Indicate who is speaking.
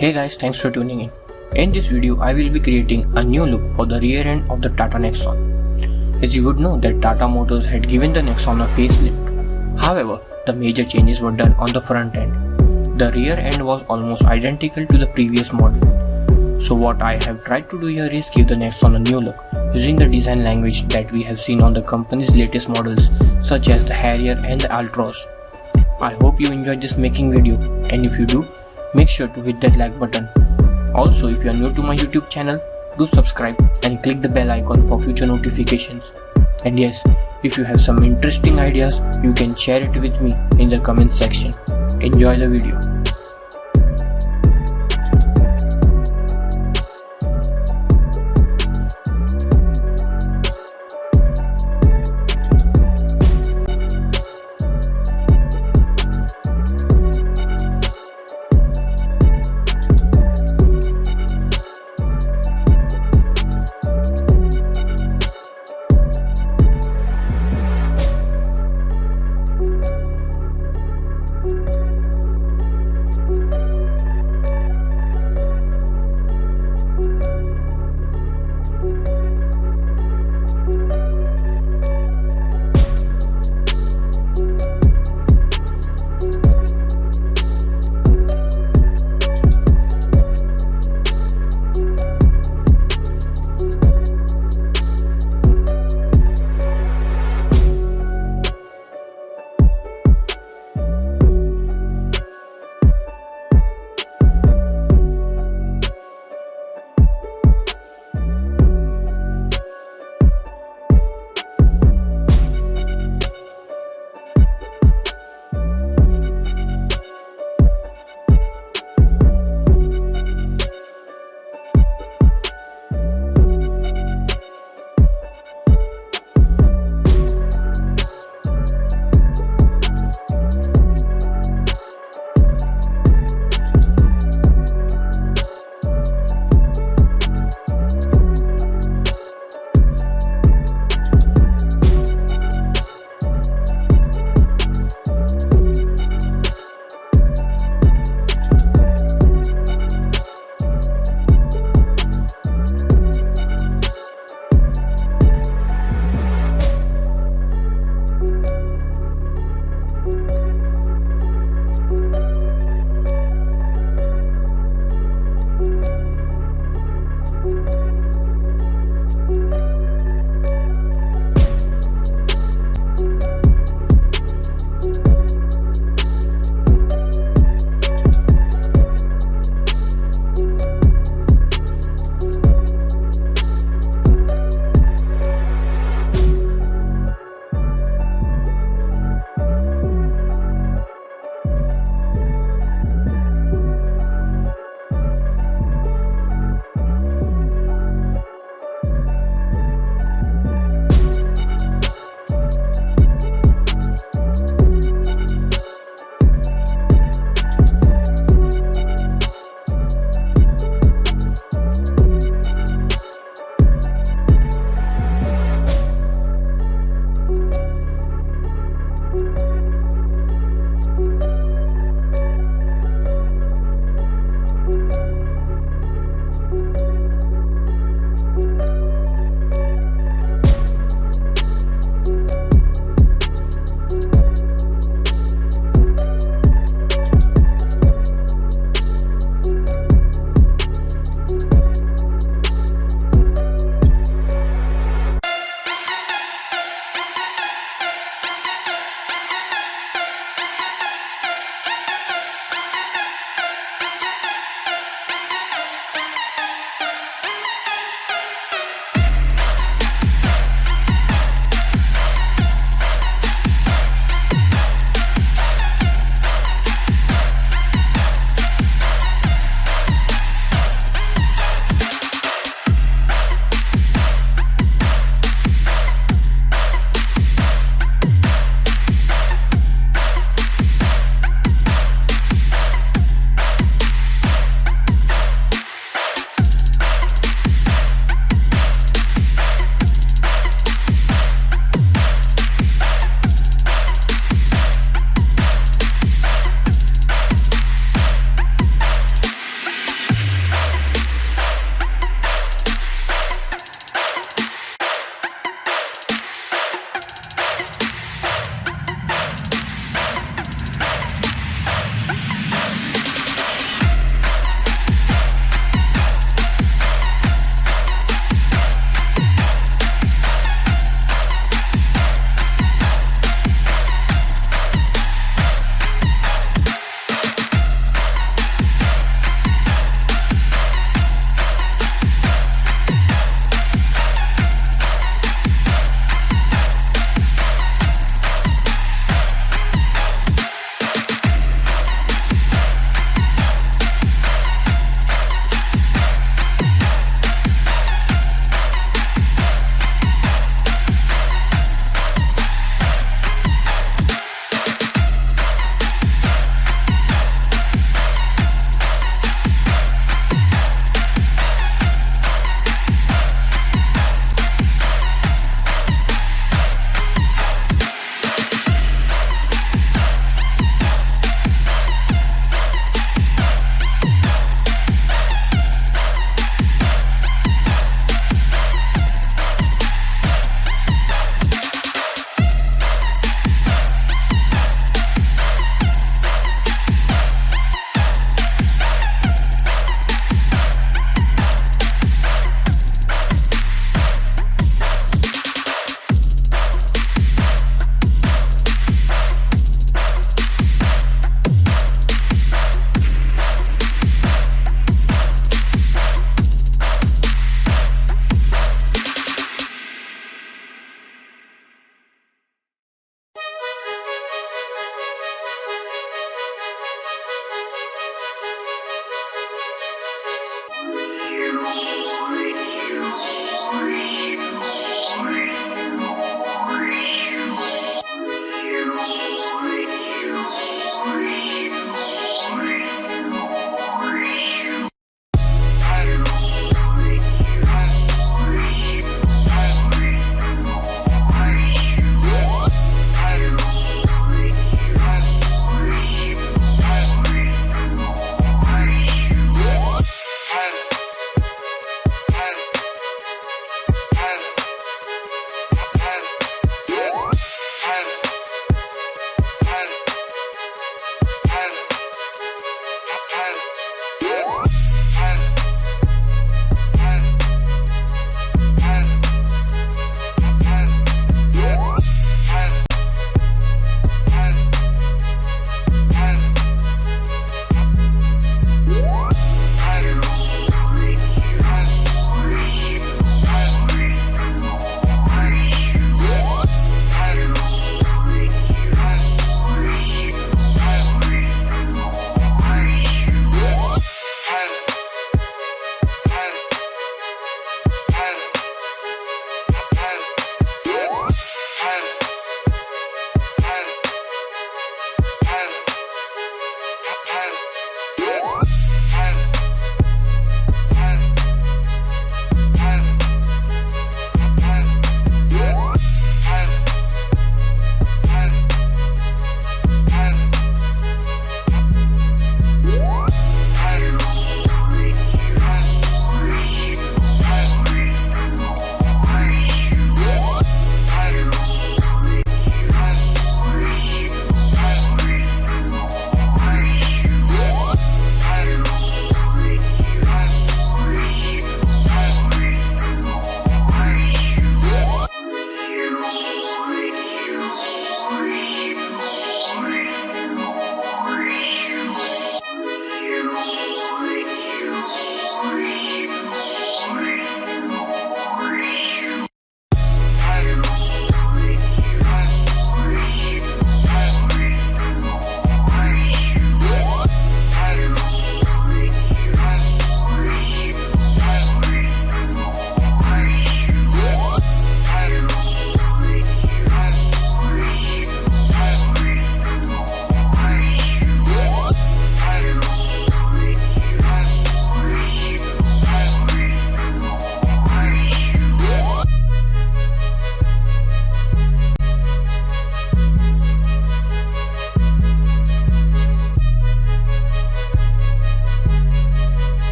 Speaker 1: Hey guys, thanks for tuning in. In this video, I will be creating a new look for the rear end of the Tata Nexon. As you would know that Tata Motors had given the Nexon a facelift. However, the major changes were done on the front end. The rear end was almost identical to the previous model. So what I have tried to do here is give the Nexon a new look using the design language that we have seen on the company's latest models such as the Harrier and the Altroz. I hope you enjoyed this making video, and if you do, make sure to hit that like button. Also, if you are new to my YouTube channel, do subscribe and click the bell icon for future notifications. And yes, if you have some interesting ideas, you can share it with me in the comment section. Enjoy the video.